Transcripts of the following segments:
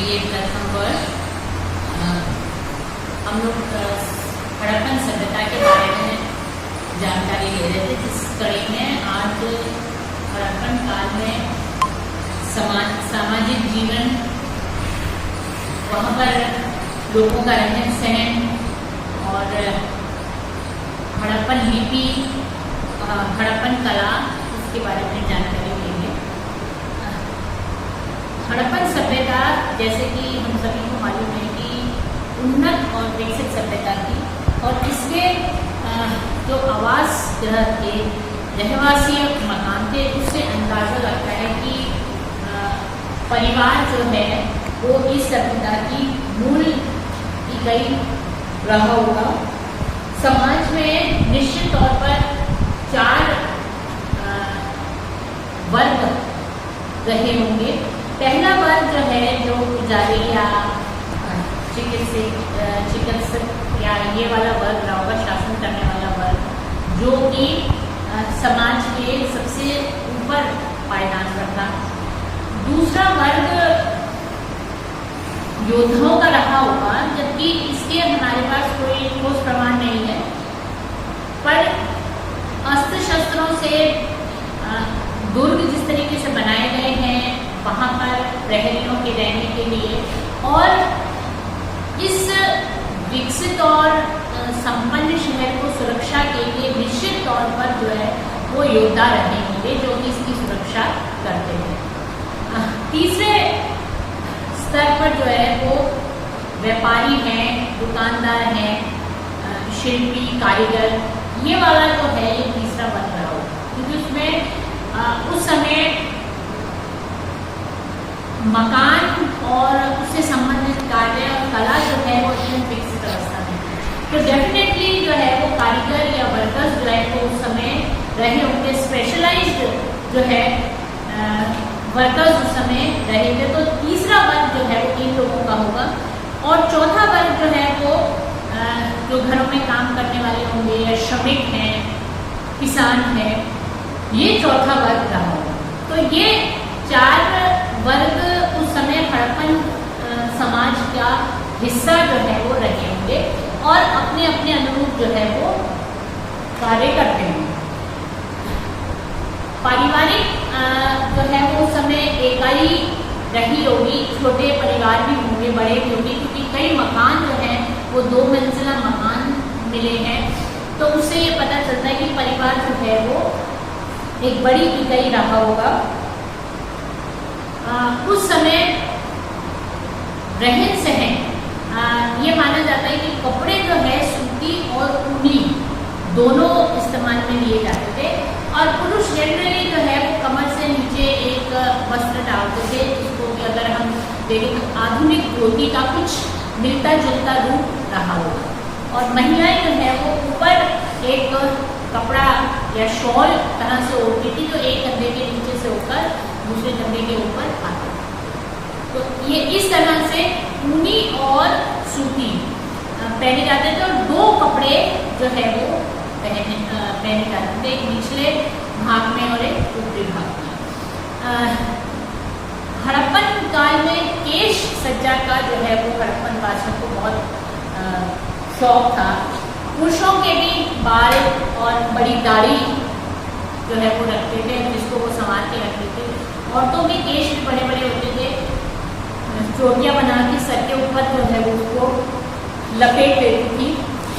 ये प्रथम वर्ष हम लोग हड़प्पन सभ्यता के बारे में जानकारी ले रहे थे, जिस कड़ी में आज हड़प्पन काल में सामाजिक जीवन, वहाँ पर लोगों का रहन सहन और हड़प्पन लिपि, हड़प्पन कला, इसके बारे में जानकारी लेंगे। हड़प्पन सभ्यता, जैसे कि हम सभी को मालूम है कि उन्नत और विकसित सभ्यता थी, और इसके जो आवास गृह थे, रहवासी मकान थे, उससे अंदाजा लगता है कि परिवार जो है वो इस सभ्यता की मूल इकाई रहा होगा। समाज में निश्चित तौर पर 4 वर्ग रहे होंगे। पहला वर्ग जो है, जो पुजारी या चिकित्सक या ये वाला वर्ग रहा होगा, शासन करने वाला वर्ग, जो कि समाज के सबसे ऊपर पायदान पर था। दूसरा वर्ग योद्धाओं का रहा होगा, जबकि इसके हमारे पास कोई ठोस प्रमाण नहीं है, पर अस्त्र शस्त्रों से दुर्ग जिस तरीके से बनाए गए हैं वहाँ पर प्रहरियों के रहने के लिए, और इस विकसित और संपन्न शहर को सुरक्षा के लिए निश्चित तौर पर जो है वो योद्धा रहे होंगे, जो कि इसकी सुरक्षा करते हैं। तीसरे स्तर पर जो है वो व्यापारी हैं, दुकानदार हैं, शिल्पी, कारीगर, ये वाला जो है ये तीसरा वर्ग रहा हो, क्योंकि उसमें उस समय मकान और उससे संबंधित कार्य और कला जो है वो एकदम विकसित अवस्था में, तो डेफिनेटली जो है वो कारीगर या वर्कर्स जो है वो उस समय रहे होंगे। स्पेशलाइज्ड जो है वर्कर्स उस समय रहे थे। तो तीसरा वर्ग जो है वो इन लोगों का होगा, और चौथा वर्ग जो है वो जो घरों में काम करने वाले होंगे, या श्रमिक हैं, किसान हैं, ये चौथा वर्ग रहा होगा। तो ये 4 वर्ग उस समय हड़प्पन समाज का हिस्सा जो है वो रहे होंगे, और अपने अपने अनुरूप जो है वो कार्य करते होंगे। पारिवारिक जो है वो उस समय इकाई रही होगी, छोटे परिवार भी होंगे, बड़े भी होंगे, क्योंकि कई मकान जो हैं वो 2 मंजिला मकान मिले हैं। तो उससे ये पता चलता है कि परिवार जो है वो एक बड़ी इकाई रहा होगा। उस समय रहन सहन ये माना जाता है कि कपड़े जो है सूती और ऊनी दोनों इस्तेमाल में लिए जाते थे, और पुरुष जनरली जो है वो कमर से नीचे एक वस्त्र डालते थे, जिसको भी अगर हम देखें तो आधुनिक धोती का कुछ मिलता जुलता रूप रहा होगा, और महिलाएं जो है वो ऊपर एक कपड़ा या शॉल तरह से ओढ़ती थी, जो एक कंधे के नीचे से होकर दूसरे कंधे के ऊपर आता। तो ये इस तरह से ऊनी और सूती पहने जाते थे, और 2 कपड़े जो है वो पहने जाते थे, एक निचले भाग में और एक ऊपरी भाग में। हड़प्पन काल में केश सज्जा का जो है वो हड़प्पन वासियों को बहुत शौक था। पुरुषों के भी बाल और बड़ी दाढ़ी जो है वो रखते थे, जिसको वो संवार के रखते थे। औरतों के केश भी बड़े बड़े होते थे, चोटियाँ बना के सर के ऊपर जो है वो उसको लपेट देती थी,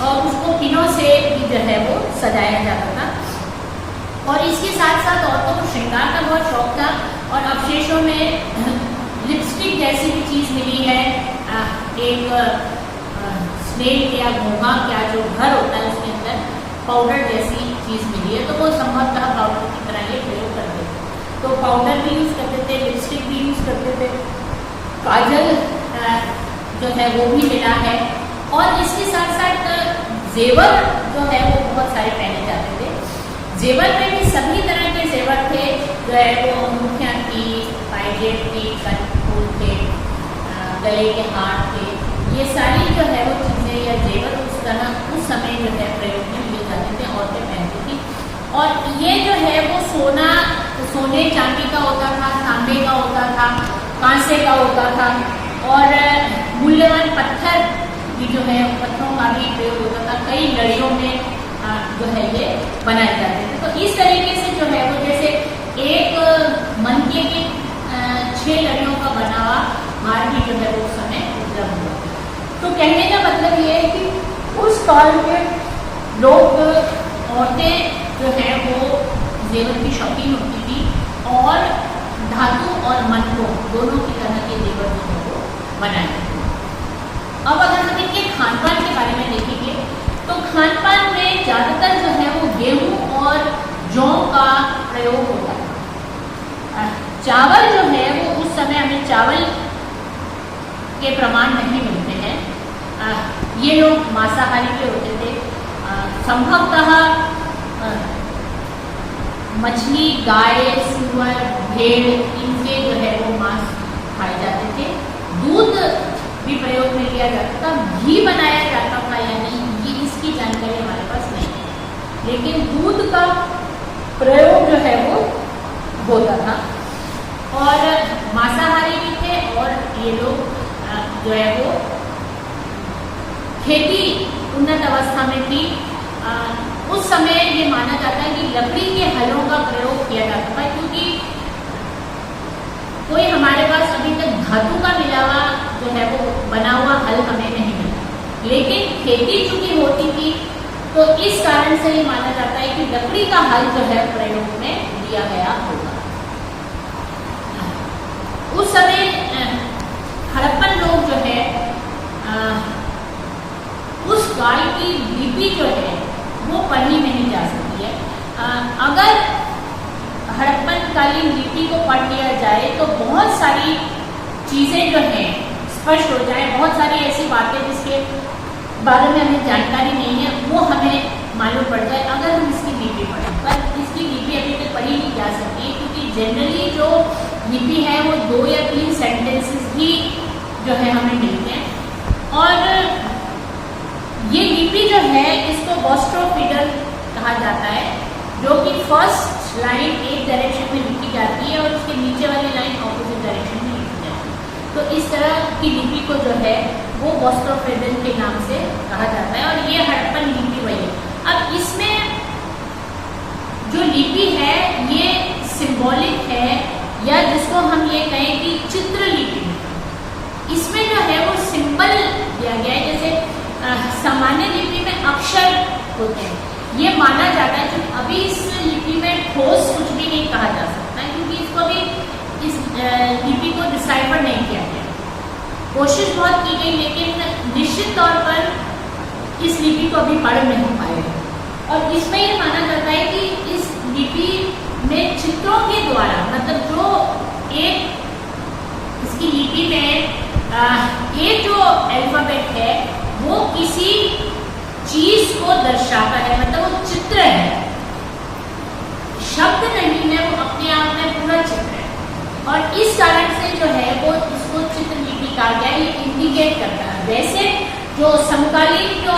और उसको पिनों से भी जो है वो सजाया जाता था। और इसके साथ साथ औरतों को श्रृंगार का बहुत शौक था, और अवशेषों में लिपस्टिक जैसी भी चीज़ मिली है, एक स्नेल या घोंघा क्या जो घर होता है उसके अंदर पाउडर जैसी चीज़ मिली है, तो वो संभवतः पाउडर की तरह ये प्रयोग करते थे। तो पाउडर भी यूज़ करते थे, लिपस्टिक भी यूज़ करते थे, काजल जो है वो भी मिला है, और इसके साथ साथ जेवर जो है वो बहुत सारे पहने जाते थे। जेवर में भी सभी तरह के जेवर थे, जो है वो अंगूठियाँ थी, पायजेब थी, कनफूल थे, गले के हार थे, ये सारी जो है वो चीज़ें या जेवर उस तरह उस समय जो है प्रयोग में लिए जाते थे, औरतें पहनती थी। और ये जो है वो सोने चांदी का होता था, तांबे का होता था, कांसे का होता था, और मूल्यवान पत्थर भी जो है, पत्थरों का भी प्रयोग होता था, कई लड़ियों में जो है ये बनाए जाते थे। तो इस तरीके से जो है वो जैसे एक मनके की 6 लड़ियों का बना हुआ हार भी जो है वो उस समय उपलब्ध हुआ। तो कहने का मतलब ये है कि उस काल के लोग, औरतें जो है वो जेवर की शौकीन होती थी और धातु और मनकों दोनों की तरह के जेवर जो है वो बनाए थे। अब अगर हम इनके खान पान के बारे में देखेंगे तो खान पान में ज़्यादातर जो है वो गेहूं और जौ का प्रयोग होता है। चावल जो है वो उस समय हमें चावल के प्रमाण नहीं मिलते हैं। ये लोग मांसाहारी के होते थे। संभवतः मछली, गाय, सुअर, भेड़, इनके जो है वो मांस खाए जाते थे। दूध भी प्रयोग में लिया जाता था। घी बनाया जाता था या नहीं, ये इसकी जानकारी हमारे पास नहीं है, लेकिन दूध का प्रयोग जो है वो होता था। और मांसाहारी भी थे और ये लोग जो है वो खेती उन्नत अवस्था में थी। उस समय ये माना जाता है कि लकड़ी के हलों का प्रयोग किया जाता था, क्योंकि कोई हमारे पास अभी तक धातु का मिला हुआ जो है वो बना हुआ हल हमें नहीं मिला, लेकिन खेती चूंकि होती थी तो इस कारण से ये माना जाता है कि लकड़ी का हल जो है प्रयोग में लिया गया होगा। उस समय हड़प्पन लोग जो है उस काल की लिपि जो है वो पढ़ी नहीं जा सकती है। अगर हड़प्पन कालीन लिपि को पढ़ लिया जाए तो बहुत सारी चीज़ें जो हैं स्पष्ट हो जाए, बहुत सारी ऐसी बातें जिसके बारे में हमें जानकारी नहीं है वो हमें मालूम पड़ जाए अगर हम इसकी लिपि पढ़ें। पर इसकी लिपि अभी तक पढ़ी नहीं जा सकती, क्योंकि जनरली जो लिपि है वो 2 या 3 सेंटेंसेस ही जो है हमें मिलते हैं। और ये लिपि जो है इसको बोस्ट्रोफिडल कहा जाता है, जो कि फर्स्ट लाइन एक डायरेक्शन में लिखी जाती है और उसके नीचे वाली लाइन ऑपोजिट डायरेक्शन में लिखी जाती है। तो इस तरह की लिपि को जो है वो बोस्ट्रोफिडल के नाम से कहा जाता है और ये हड़प्पन लिपि वही है। अब इसमें जो लिपि है ये सिंबॉलिक है, या जिसको हम ये कहें कि चित्र लिपि है। इसमें जो है वो सिंबल दिया गया है, जैसे सामान्य लिपि में अक्षर होते हैं। ये माना जाता है कि अभी इस लिपि में ठोस कुछ भी नहीं कहा जा सकता है, क्योंकि इसको अभी इस लिपि को डिसाइफर नहीं किया गया। कोशिश बहुत की गई, लेकिन निश्चित तौर पर इस लिपि को अभी पढ़ नहीं पाएगा। और इसमें ये माना जाता है कि इस लिपि में चित्रों के द्वारा, मतलब जो एक इसकी लिपि में एक जो अल्फाबेट है वो किसी चीज को दर्शाता है, मतलब वो चित्र है, शब्द नहीं है, वो अपने आप में पूरा चित्र है। और इस कारण से जो है वो इसको चित्र लिपि कहा गया, ये इंडिकेट करता है। वैसे जो समकालीन जो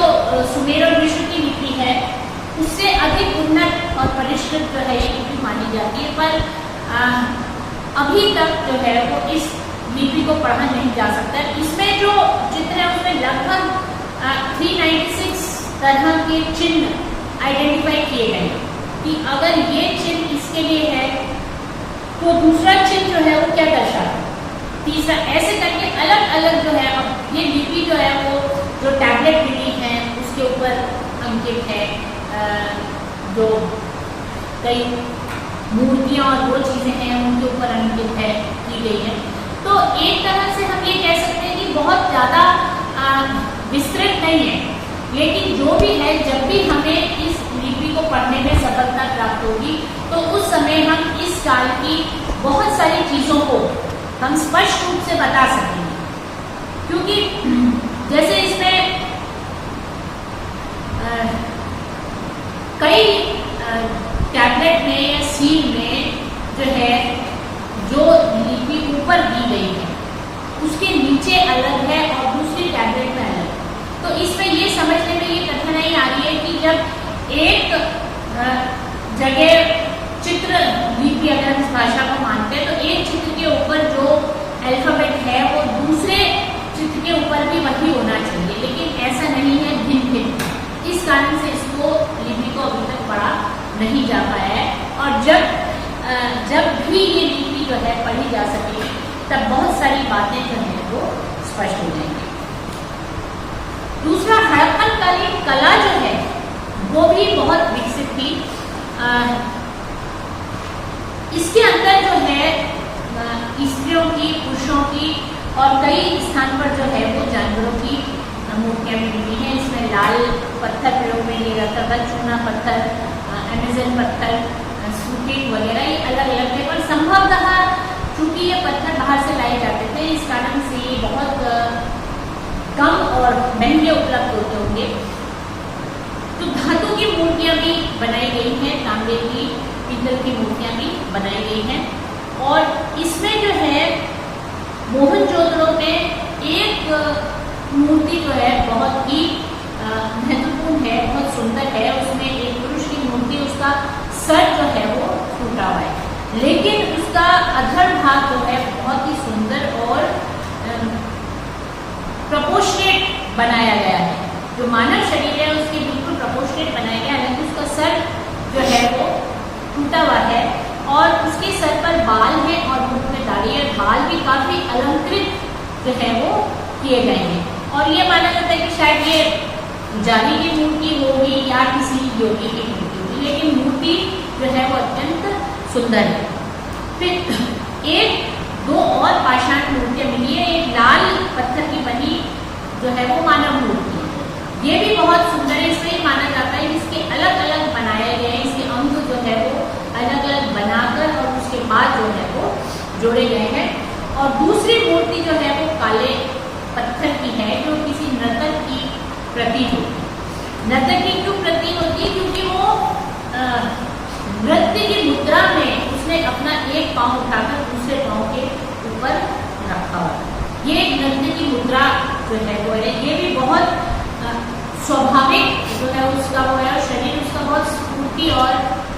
सुमेर और मिस्र की लिपि है उससे अधिक उन्नत और परिष्कृत जो है ये लिपि मानी जाती है, पर अभी तक जो है वो इस लिपि को पढ़ा नहीं जा सकता। इसमें जो चित्र है उसमें लगभग 396 तरह के चिन्ह आइडेंटिफाई किए गए कि अगर ये चिन्ह इसके लिए है तो दूसरा चिन्ह जो है वो क्या दर्शाता है, तीसरा, ऐसे करके अलग अलग जो है। अब ये लिपि जो है वो जो टैबलेट मिली है उसके ऊपर अंकित है, जो कई मूर्तियाँ और वो चीज़ें हैं उनके ऊपर अंकित है की गई है। तो एक तरह से हम ये कह सकते हैं कि बहुत ज़्यादा विस्तृत नहीं है, लेकिन जो भी है, जब भी हमें इस लिपि को पढ़ने में सफलता प्राप्त होगी तो उस समय हम इस काल की बहुत सारी चीज़ों को हम स्पष्ट रूप से बता सकेंगे। क्योंकि जैसे इसमें कई टैबलेट में या सील में जो है जो लिपि ऊपर दी गई है उसके नीचे अलग है और दूसरी टैबलेट में अलग। तो इसमें ये समझने में ये कठिनाई आ रही है कि जब एक जगह चित्र लिपि अगर इस भाषा को मानते हैं तो एक चित्र के ऊपर जो अल्फाबेट है वो दूसरे जिनके ऊपर भी वही होना चाहिए, लेकिन ऐसा नहीं है, भिन्न भिन्न। इस कारण से इसको लिपि को अभी तक पढ़ा नहीं जा पाया है। और जब भी ये लिपि जो है पढ़ी जा सके तब बहुत सारी बातें जो है वो स्पष्ट हो जाएंगी। दूसरा, हड़प्पनकालीन कला जो है वो भी बहुत विकसित थी। इसके अंदर जो है स्त्रियों की, पुरुषों की और कई स्थान पर जो है वो जानवरों की मूर्तियां भी मिली हैं। इसमें लाल पत्थर प्रयोग में लिया जाता था, चूना पत्थर, अमेजन पत्थर, सूटिंग वगैरह, ये अलग अलग थे। पर संभवतः चूंकि ये पत्थर बाहर से लाए जाते थे, इस कारण से ये बहुत कम और महंगे उपलब्ध होते होंगे। तो धातु की मूर्तियां भी बनाई गई हैं, तांबे की, पीतल की मूर्तियां भी बनाई गई हैं। और इसमें जो है मोहनजोदड़ो में एक मूर्ति जो है बहुत ही महत्वपूर्ण है, बहुत सुंदर है। उसमें एक पुरुष की मूर्ति, उसका सर जो है वो टूटा हुआ है, लेकिन उसका अधर भाग जो है बहुत ही सुंदर और प्रपोर्शनेट बनाया गया है। जो मानव शरीर है उसके बिल्कुल प्रपोर्शनेट बनाया गया है, हालांकि उसका सर जो है वो टूटा हुआ है और उसके सर पर बाल है और मुख में दाढ़ी है। बाल भी काफी अलंकृत जो है वो किए गए हैं। और ये माना जाता है कि शायद ये जानी की मूर्ति होगी या किसी योगी की मूर्ति होगी, लेकिन मूर्ति जो है वो अत्यंत सुंदर है। फिर दो और पाषाण मूर्तियां मिली है। एक लाल पत्थर की बनी जो है वो मानव मूर्ति है, ये भी बहुत सुंदर है। इसमें माना जाता है कि इसके अलग अलग बनाए गए हैं, इसके अंग जो है वो अलग अलग बनाकर और उसके बाद जो है वो जोड़े गए हैं। और दूसरी मूर्ति जो है वो काले पत्थर की है, जो किसी नर्तक की प्रतीक होती है। नर्तक की क्यों प्रतीक होती है? क्योंकि वो नृत्य की मुद्रा में उसने अपना एक पांव उठाकर दूसरे पांव के ऊपर रखा हुआ। ये नृत्य की मुद्रा जो है वो है, ये भी बहुत स्वाभाविक जो है उसका वो है, और शरीर उसका बहुत स्फूर्ति और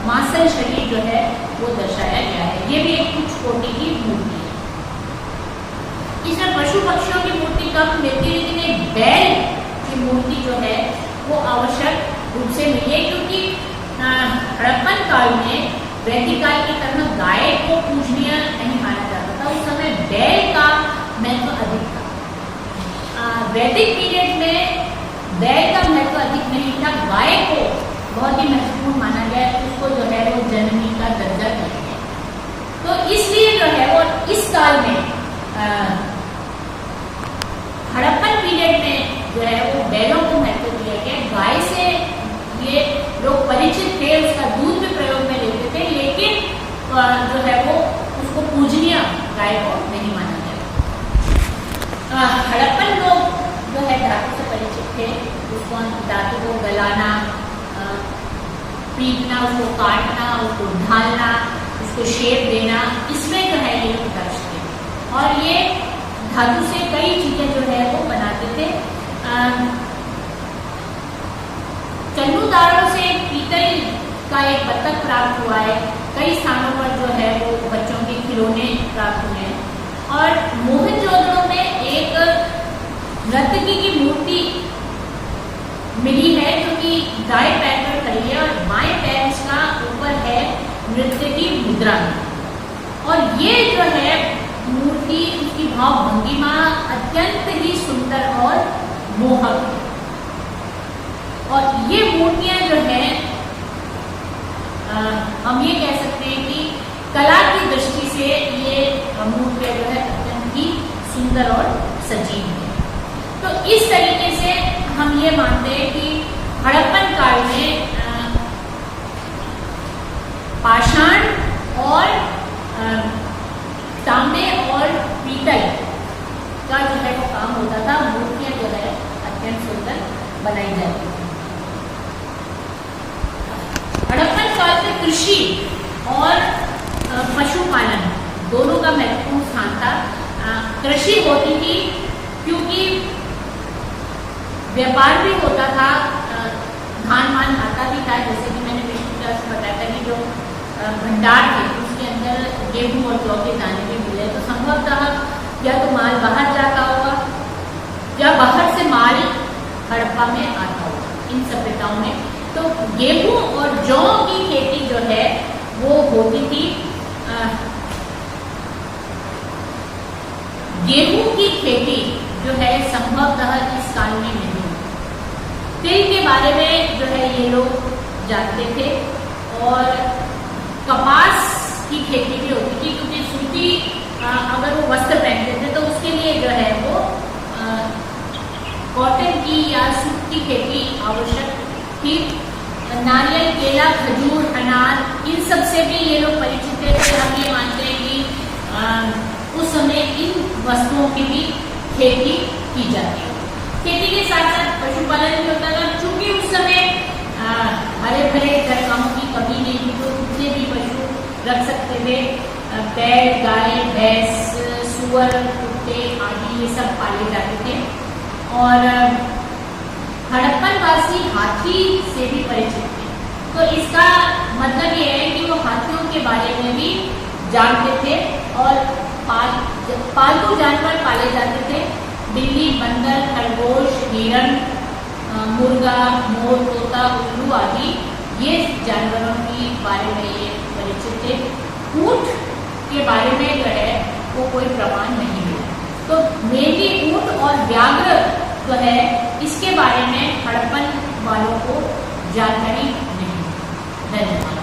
मांसल शरीर जो है वो दर्शाया गया है। ये भी एक कुछ कोटि की मूर्ति है। इसमें पशु पक्षियों की मूर्ति कम मिलती है, लेकिन एक बैल की मूर्ति जो है वो आवश्यक रूप से मिली है, क्योंकि हड़प्पन काल में वैदिक काल की तरह गाय को पूजनीय नहीं माना जाता था। उस समय बैल का महत्व अधिक था। वैदिक पीरियड में बैल का महत्व अधिक नहीं था, गाय को बहुत ही महत्वपूर्ण माना गया, उसको जो है वो जननी का दर्जा दिया गया। तो इसलिए जो है वो इस काल में हड़प्पन पीरियड में जो है वो बैलों को महत्व दिया गया। गाय से ये लोग परिचित थे, उसका दूध भी प्रयोग में लेते थे, लेकिन जो है वो उसको पूजनीय गाय को नहीं माना गया। हड़प्पन लोग जो है धातु से परिचित थे, उसको धातु को गलाना, पीटना, उसको काटना, उसको ढालना, उसको शेप देना, इसमें जो है ये लोग दक्ष थे। और ये धातु से कई चीजें जो है वो बनाते थे। चन्नूदारों से पीतल का एक बत्तख प्राप्त हुआ है। कई स्थानों पर जो है वो बच्चों के खिलौने प्राप्त हुए हैं। और मोहनजोदड़ो में एक नर्तकी की मूर्ति मिली है, जो कि दाएं पैर पर खड़ी है और बाएं पैर इसका ऊपर है नृत्य की मुद्रा में। और ये जो है मूर्ति, उसकी भाव भंगिमा अत्यंत ही सुंदर और मोहक है। और ये मूर्तियां जो है हम ये कह सकते हैं कि कला की दृष्टि से ये मूर्तियां जो है अत्यंत ही सुंदर और सजीव है। तो इस तरीके से हम ये मानते हैं कि हड़प्पन काल में पाषाण और तांबे और पीतल का जो है वो काम होता था। मूर्तियां जो है अत्यंत सुंदर बनाई जाती थी। हड़प्पन काल में कृषि और पशुपालन दोनों का महत्वपूर्ण स्थान था। कृषि होती थी क्योंकि व्यापार भी होता था, धान मान आता भी था। जैसे कि मैंने पिछली क्लास में बताया था कि जो भंडार थे उसके अंदर गेहूं और जौ के दाने भी मिले, तो संभवतः या तो माल बाहर जाता होगा हड़प्पा में आता होगा, इन सभ्यताओं में। तो गेहूं और जौ की खेती जो है वो होती थी। गेहूं की खेती जो है संभवतः इस काल में नहीं हुई। तिल के बारे में जो है ये लोग जानते थे, और कपास की खेती भी होती थी, क्योंकि सूती अगर वो वस्त्र पहनते थे तो उसके लिए जो है वो कॉटन की या सूत की खेती आवश्यक थी। नारियल, केला, खजूर, अनार, इन सब से भी ये लोग परिचित थे। हम ये मानते हैं कि उस समय इन वस्तुओं की भी खेती की जाती है। खेती के साथ साथ पशुपालन भी होता था, चूंकि उस समय हरे भरे जगहों की कमी नहीं थी, तो कितने भी पशु रख सकते थे। बैल, गाय, भैंस, सुअर, कुत्ते आदि ये सब पाले जाते थे। और हड़प्पन वासी हाथी से भी परिचित थे, तो इसका मतलब ये है कि वो हाथियों के बारे में भी जानते थे। और पालतू जानवर पाले जाते थे, बिल्ली, बंदर, खरगोश, हिरण, मुर्गा, मोर, तोता, उल्लू आदि, ये जानवरों के बारे में ये परिचित थे। ऊंट के बारे में जो है वो कोई प्रमाण नहीं मिला। तो मेनली ऊंट और व्याघ्र जो है इसके बारे में हड़प्पन वालों को जानकारी नहीं। धन्यवाद।